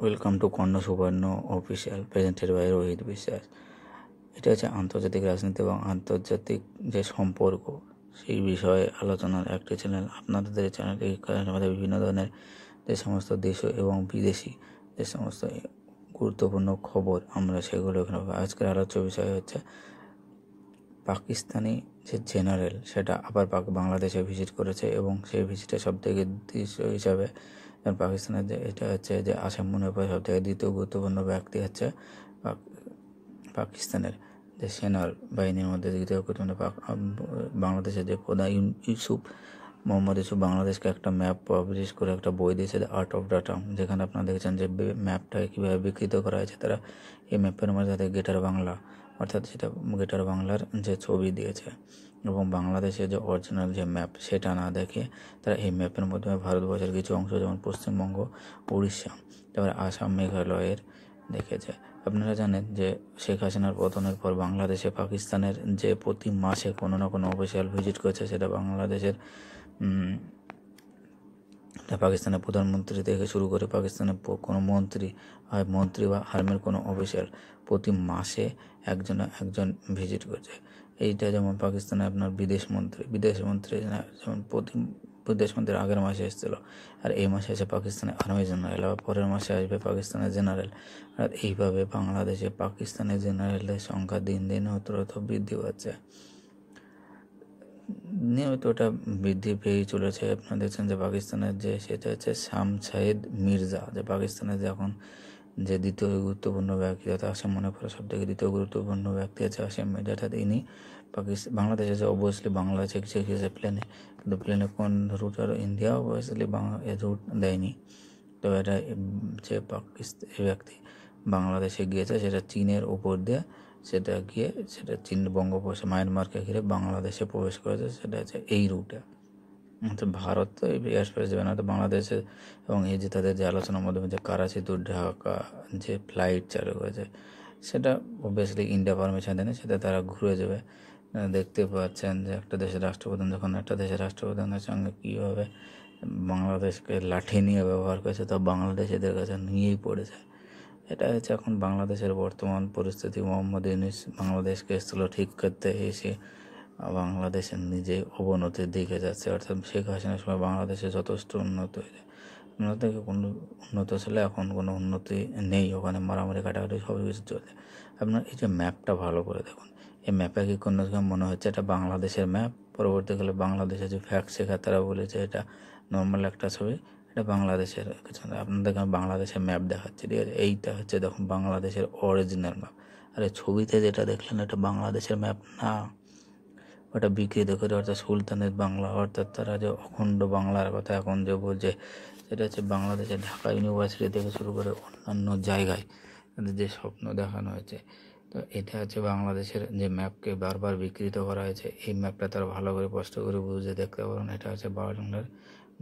Welcome to কর্ণ সুবর্ণ official presented by Rohit বিশ্বাস। এটা হচ্ছে আন্তর্জাতিক রাজনীতি এবং আন্তর্জাতিক যে সম্পর্ক সেই বিষয়ে আলোচনার একটি চ্যানেল। আপনাদের চ্যানেলটি আমাদের বিভিন্ন ধরনের যে সমস্ত দেশ এবং বিদেশি যে সমস্ত গুরুত্বপূর্ণ খবর আমরা সেগুলো এখানে আজকের আলোচ্য বিষয় হচ্ছে পাকিস্তানি যে জেনারেল সেটা আবার বাংলাদেশে ভিজিট করেছে এবং সেই ভিজিটের সবথেকে দৃশ্য হিসাবে পাকিস্তানের যে এটা হচ্ছে যে আসাম মুনিফের সবথেকে দ্বিতীয় গুরুত্বপূর্ণ ব্যক্তি হচ্ছে পাকিস্তানের যে সেনার বাহিনীর মধ্যে দ্বিতীয় গুরুত্বপূর্ণ বাংলাদেশের যে প্রধান মোহাম্মদ ইউসুফ বাংলাদেশকে একটা ম্যাপ পাবলিশ করে একটা বই দিয়েছে the art of the town, যেখানে আপনারা দেখেছেন যে ম্যাপটাকে কীভাবে বিকৃত করা হয়েছে। তারা এই ম্যাপের মধ্যে তাদের গেটার বাংলা অর্থাৎ সেটা গেটার বাংলার যে ছবি দিয়েছে এবং বাংলাদেশের যে অরিজিনাল যে ম্যাপ সেটা না দেখে তারা এই ম্যাপের মাধ্যমে ভারতবর্ষের কিছু অংশ যেমন পশ্চিমবঙ্গ, উড়িষ্যা, তারপরে আসাম, মেঘালয়ের দেখেছে। আপনারা জানেন যে শেখ হাসিনার পতনের পর বাংলাদেশে পাকিস্তানের যে প্রতি মাসে কোনো না কোনো অফিসিয়াল ভিজিট করছে, সেটা বাংলাদেশের পাকিস্তানের প্রধানমন্ত্রী থেকে শুরু করে পাকিস্তানের কোনো মন্ত্রী বা আর্মির কোনো অফিসিয়াল প্রতি মাসে একজন ভিজিট করছে। এইটা যেমন পাকিস্তানে আপনার বিদেশমন্ত্রী যেমন বিদেশমন্ত্রীর আগের মাসে এসেছিলো, আর এই মাসে এসে পাকিস্তানের আর্মি জেনারেল, আবার পরের মাসে আসবে পাকিস্তানের জেনারেল। আর এইভাবে বাংলাদেশে পাকিস্তানের জেনারেলের সংখ্যা দিন দিন হতে বৃদ্ধি পাচ্ছে, নিয়মিত ওটা বৃদ্ধি পেয়েই চলেছে। আপনারা দেখছেন যে পাকিস্তানের যে সেটা হচ্ছে শামসাদ মির্জা, যে পাকিস্তানের যে এখন যে দ্বিতীয় গুরুত্বপূর্ণ ব্যক্তি, অর্থাৎ আসাম মনে পড়ে সব থেকে দ্বিতীয় গুরুত্বপূর্ণ ব্যক্তি আছে আসাম মির্জা। অর্থাৎ ইনি বাংলাদেশে যে অবভিয়াসলি বাংলাদেশে গিয়েছে প্লেনে, কিন্তু প্লেনে কোন রুট আর ইন্ডিয়া অবভিয়াসলি রুট দেয়নি। তো এটা যে ব্যক্তি বাংলাদেশে গিয়েছে সেটা চীনের উপর দিয়ে সেটা চীন বঙ্গোপসাগর মায়ানমারকে ঘিরে বাংলাদেশে প্রবেশ করেছে, সেটা হচ্ছে এই রুটে। তো ভারত তো এই এয়ারস্পেস যাবে না, তো বাংলাদেশে এবং এই যে তাদের যে আলোচনার মাধ্যমে যে করাচি টু ঢাকা যে ফ্লাইট চালু হয়েছে সেটা অবভিয়াসলি ইন্ডিয়া পারমিশন দেয়নি, সেটা তারা ঘুরে যাবে। দেখতে পাচ্ছেন যে একটা দেশের রাষ্ট্রপ্রধান যখন একটা দেশের রাষ্ট্রপ্রধানের সঙ্গে কীভাবে বাংলাদেশকে লাঠি নিয়ে ব্যবহার করেছে, তা বাংলাদেশ এদের কাছে নিয়েই পড়েছে। এটা হচ্ছে এখন বাংলাদেশের বর্তমান পরিস্থিতি। মোহাম্মদ ইউনূস বাংলাদেশকে এসেছিল ঠিক করতে, এসে বাংলাদেশের নিজে অবনতির দিকে যাচ্ছে। অর্থাৎ শেখ হাসিনার সময় বাংলাদেশে যথেষ্ট উন্নত হয়েছে, কোনো উন্নত ছিল, এখন কোনো উন্নতি নেই। ওখানে মারামারি কাটাকাটি সব কিছু চলছে। আপনার এই যে ম্যাপটা ভালো করে দেখুন, এই ম্যাপে কি কোনো মনে হচ্ছে এটা বাংলাদেশের ম্যাপ? পরবর্তীকালে বাংলাদেশের যে ফ্যাক্ট শেখার তারা বলেছে এটা নর্মাল একটা ছবি, এটা বাংলাদেশের কিছু না। আপনাদেরকে আমি বাংলাদেশের ম্যাপ দেখাচ্ছি, ঠিক আছে? এইটা হচ্ছে দেখুন বাংলাদেশের অরিজিনাল ম্যাপ। আর ছবিতে যেটা দেখলেন এটা বাংলাদেশের ম্যাপ না, ওটা বিকৃত করে, অর্থাৎ সুলতানের বাংলা, অর্থাৎ তারা যে অখণ্ড বাংলার কথা এখন যে বলছে সেটা হচ্ছে বাংলাদেশের ঢাকা ইউনিভার্সিটি থেকে শুরু করে অন্যান্য জায়গায় তাদের যে স্বপ্ন দেখানো হয়েছে। তো এটা হচ্ছে বাংলাদেশের যে ম্যাপকে বারবার বিকৃত করা হয়েছে। এই ম্যাপটা তারা ভালো করে স্পষ্ট করে বুঝে দেখতে পারেন, এটা হচ্ছে বাংলার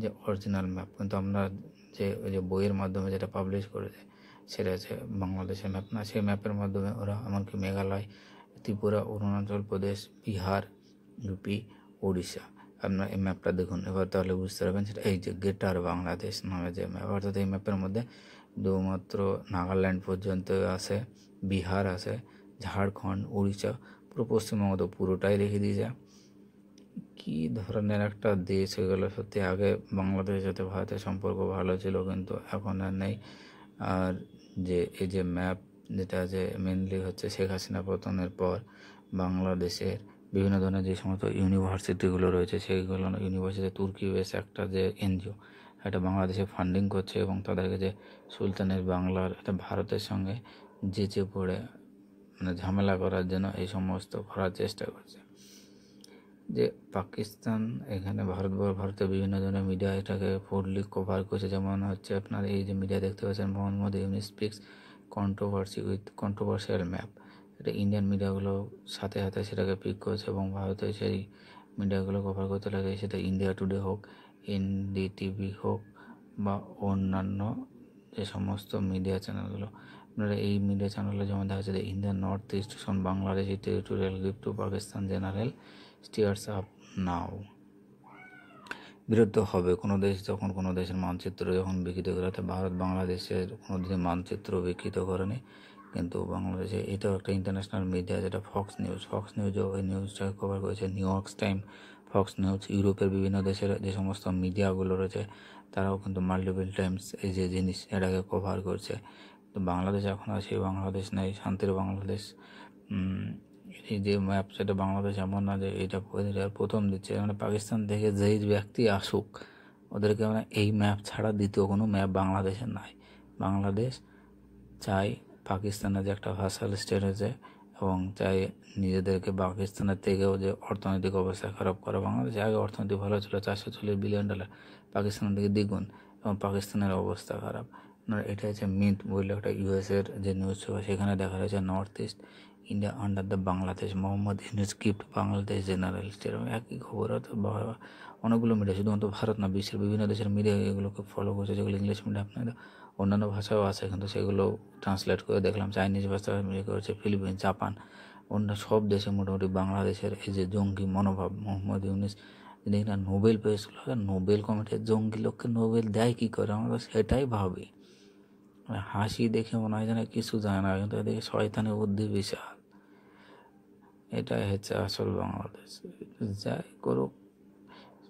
যে অরিজিনাল ম্যাপ। কিন্তু আমরা যে ওই যে বইয়ের মাধ্যমে যেটা পাবলিশ করেছে সেটা হচ্ছে বাংলাদেশের ম্যাপ না। সেই ম্যাপের মাধ্যমে ওরা এমনকি মেঘালয়, ত্রিপুরা, অরুণাচল প্রদেশ, বিহার, ইউপি, উড়িষ্যা, আপনার এই ম্যাপটা দেখুন এবার, তাহলে বুঝতে পারবেন সেটা এই যে গেটার বাংলাদেশ নামে যে ম্যাপ। অর্থাৎ এই ম্যাপের মধ্যে শুধুমাত্র নাগাল্যান্ড পর্যন্ত আছে, বিহার আছে, ঝাড়খণ্ড, উড়িষ্যা, পুরো পশ্চিমবঙ্গ তো পুরোটাই রেখে দিয়েছে। কী ধরনের একটা দেশ হয়ে গেল সত্যি। আগে বাংলাদেশের সাথে ভারতের সম্পর্ক ভালো ছিল, কিন্তু এখন আর নেই। আর যে এই যে ম্যাপ যেটা যে মেনলি হচ্ছে শেখ হাসিনা পতনের পর বাংলাদেশের বিভিন্ন ধরনের যে সমস্ত ইউনিভার্সিটিগুলো রয়েছে সেইগুলো ইউনিভার্সিটি তুর্কি বেশ একটা যে এনজিও এটা বাংলাদেশে ফান্ডিং করছে এবং তাদেরকে যে সুলতানের বাংলার একটা ভারতের সঙ্গে যেচে পড়ে ঝামেলা করার জন্য এই সমস্ত করার চেষ্টা করছে। যে পাকিস্তান এখানে ভারতের বিভিন্ন ধরনের মিডিয়া এটাকে ফুললি কভার করছে, যেমন হচ্ছে আপনার এই যে মিডিয়া দেখতে পাচ্ছেন Mohammad Yunus speaks controversy with controversial map. এটা ইন্ডিয়ান মিডিয়াগুলো সাথে সাথে সেটাকে পিক করছে এবং ভারতে সেই মিডিয়াগুলো কভার করতে লাগে, সেটা ইন্ডিয়া টুডে হোক, এনডিটিভি হোক বা অন্যান্য যে সমস্ত মিডিয়া চ্যানেলগুলো। আপনারা এই মিডিয়া চ্যানেলে যেমন দেখা যাচ্ছে Indian north east from Bangladesh territorial gift to Pakistan general steers up now. বিরুদ্ধ হবে। কোনো দেশ যখন কোনো দেশের মানচিত্র যখন বিকৃত করে, তো ভারত বাংলাদেশের কোনো দিন মানচিত্র বিকৃত করেনি, কিন্তু বাংলাদেশে এটাও একটা ইন্টারন্যাশনাল মিডিয়া, যেটা ফক্স নিউজও ওই নিউজটাকে কভার করেছে। New York time, Fox news, ইউরোপের বিভিন্ন দেশের যে সমস্ত মিডিয়াগুলো রয়েছে তারাও কিন্তু মাল্টিপল টাইমস এই যে জিনিস এটাকে কভার করছে। তো বাংলাদেশ এখন আর সেই বাংলাদেশ নেই, শান্তির বাংলাদেশ। এই যে ম্যাপ, সেটা বাংলাদেশ এমন না যে এটা প্রথম দিচ্ছে, মানে পাকিস্তান থেকে যেই ব্যক্তি আসুক ওদেরকে মানে এই ম্যাপ ছাড়া দ্বিতীয় কোনো ম্যাপ বাংলাদেশের নাই। বাংলাদেশ চাই পাকিস্তানের যে একটা ভাসাল স্টেট হয়েছে, এবং চাই নিজেদেরকে পাকিস্তানের থেকেও যে অর্থনৈতিক অবস্থা খারাপ করা। বাংলাদেশে আগে অর্থনীতি ভালো ছিল, $440 বিলিয়ন, পাকিস্তানের থেকে দ্বিগুণ, এবং পাকিস্তানের অবস্থা খারাপ। এটা হচ্ছে মিন্ট বললে একটা ইউএসের যে নিউজ পেপার, সেখানে দেখা যাচ্ছে north east India under the Bangladesh, Mohammad Yunus gift Bangladesh general state. একই খবর হয়তো অনেকগুলো মিডিয়া, শুধুমাত্র ভারত না, বিশ্বের বিভিন্ন দেশের মিডিয়া এগুলোকে ফলো করছে, যেগুলো ইংলিশ মিডিয়া, আপনাদের অন্যান্য ভাষাও আছে, কিন্তু সেগুলো ট্রান্সলেট করে দেখলাম। চাইনিজ ভাষা করেছে, ফিলিপিন, জাপান, অন্য সব দেশে মোটামুটি বাংলাদেশের এই যে জঙ্গি মনোভাব, মোহাম্মদ ইউনূস যিনি না নোবেল পেয়েছিল, নোবেল কমিটির জঙ্গি লোককে নোবেল দেয় কী করে, আমরা সেটাই ভাবি। হাসি দেখে মনে হয় যেন কিছু যায় না, কিন্তু এদিকে শয়তানের বুদ্ধি বিশাল। এটাই হচ্ছে আসল বাংলাদেশ। যাই করুক,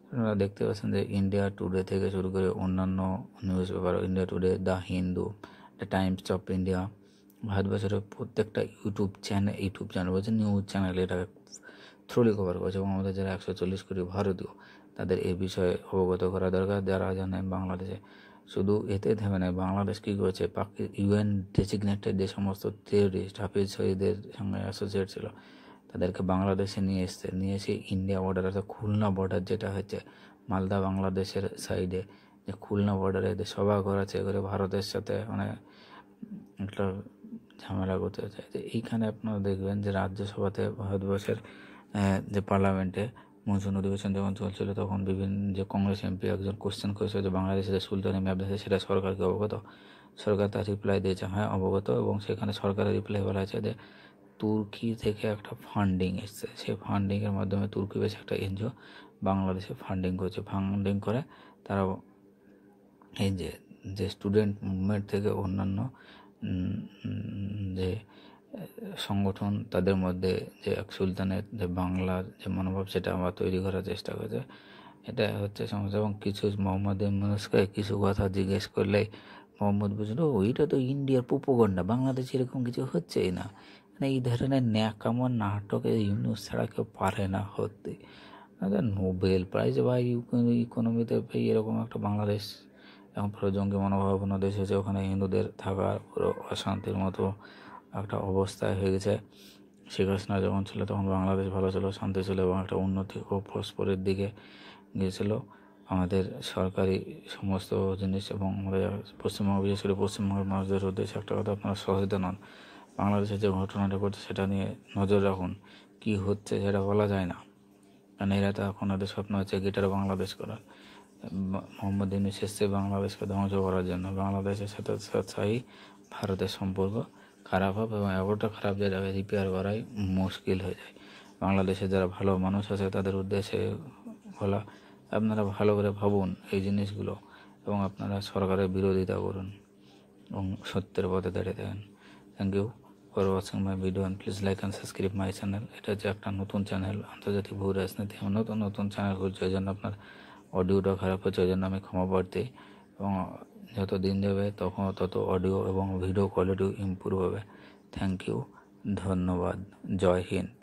আপনারা দেখতে পাচ্ছেন যে ইন্ডিয়া টুডে থেকে শুরু করে অন্যান্য news paper, India today, the Hindu, the Times of India, ভারতবর্ষের প্রত্যেকটা ইউটিউব চ্যানেল বলছে নিউজ চ্যানেল এটাকে থ্রুলি কভার করেছে, এবং আমাদের যারা 140 কোটি ভারতীয় তাদের এই বিষয়ে অবগত করা দরকার। যারা জানেন বাংলাদেশে শুধু এতে থেমে নেয়, বাংলাদেশ কী করেছে, UN ডেজিগনেটেড যে সমস্ত টেররিস্ট হাফিজ সঈদের সঙ্গে অ্যাসোসিয়েট ছিল তাদেরকে বাংলাদেশে নিয়ে এসে ইন্ডিয়া বর্ডার, অর্থাৎ খুলনা বর্ডার যেটা হচ্ছে মালদা বাংলাদেশের সাইডে, যে খুলনা বর্ডারে এদের সভা করাচ্ছে করে ভারতের সাথে মানে একটা ঝামেলা করতে চাই। যে এইখানে আপনারা দেখবেন যে রাজ্যসভাতে ভারতবর্ষের যে পার্লামেন্টে মনসুন অধিবেশন যখন চলছিল, তখন বিভিন্ন যে কংগ্রেস এমপি একজন কোশ্চেন করেছিল যে বাংলাদেশে যে সুলতানি ম্যাপ দিয়েছে সেটা সরকারকে অবগত। সরকার তার রিপ্লাই দিয়েছে হ্যাঁ অবগত, এবং সেখানে সরকারের রিপ্লাই বলা আছে যে তুর্কি থেকে একটা ফান্ডিং এসছে, সেই ফান্ডিংয়ের মাধ্যমে তুর্কি বেশ একটা এনজিও বাংলাদেশে ফান্ডিং করছে। ফান্ডিং করে তারা এই যে স্টুডেন্ট মুভমেন্ট থেকে অন্যান্য যে সংগঠন, তাদের মধ্যে যে এক সুলতানের যে বাংলার যে মনোভাব সেটা আমরা তৈরি করার চেষ্টা করেছে। এটা হচ্ছে সমস্যা। এবং কিছু মোহাম্মদ ইউনূসকে কিছু কথা জিজ্ঞেস করলেই মোহাম্মদ বুঝলো ওইটা তো ইন্ডিয়ার প্রোপাগান্ডা, বাংলাদেশে এরকম কিছু হচ্ছেই না। মানে এই ধরনের ন্যাকামো নাটকে ইউনূস ছাড়া কেউ পারে না হতে। নোবেল প্রাইজ বা ইকোনমিতে পেয়ে এরকম একটা বাংলাদেশ এখন পুরো জঙ্গি মনোভাবনা দেশ হয়েছে, ওখানে হিন্দুদের থাকার পুরো অশান্তির মতো একটা অবস্থায় হয়ে গেছে। শেখ হাসিনা যখন ছিল তখন বাংলাদেশ ভালো ছিল, শান্তি ছিল, এবং একটা উন্নতি ও প্রস্পরের দিকে গিয়েছিল। আমাদের সরকারি সমস্ত জিনিস, এবং আমাদের পশ্চিমবঙ্গ, বিশেষ করে পশ্চিমবঙ্গের মানুষদের উদ্দেশ্যে একটা কথা, আপনারা সচেতন হন। বাংলাদেশের যে ঘটনাটা ঘটছে সেটা নিয়ে নজর রাখুন, কী হচ্ছে সেটা বলা যায় না, কারণ এরা তো এখন ওদের স্বপ্ন হচ্ছে গিটার বাংলাদেশ করার। মোহাম্মদ ইউনূস এসছে বাংলাদেশকে ধ্বংস করার জন্য। বাংলাদেশের সাথে সাথে ভারতের সম্পর্ক খারাপ হবে, এবং এতটা খারাপ যে রিপেয়ার করাই মুশকিল হয়ে যায়। বাংলাদেশে যারা ভালো মানুষ আছে তাদের উদ্দেশ্যে বলা, আপনারা ভালো করে ভাবুন এই জিনিসগুলো, এবং আপনারা সরকারের বিরোধিতা করুন এবং সত্যের পথে দাঁড়িয়ে থাকেন। Thank you for watching my video, and please like and subscribe my channel. এটা হচ্ছে একটা নতুন চ্যানেল, আন্তর্জাতিক ভূ রাজনীতি, নতুন চ্যানেল খুলছে, ওই জন্য আপনার অডিওটা খারাপ হচ্ছে, ওই জন্য আমি ক্ষমা প্রার্থী। এবং যত দিন যাবে তত অডিও এবং ভিডিও কোয়ালিটি ইমপ্রুভ হবে। থ্যাংক ইউ, ধন্যবাদ, জয় হিন্দ।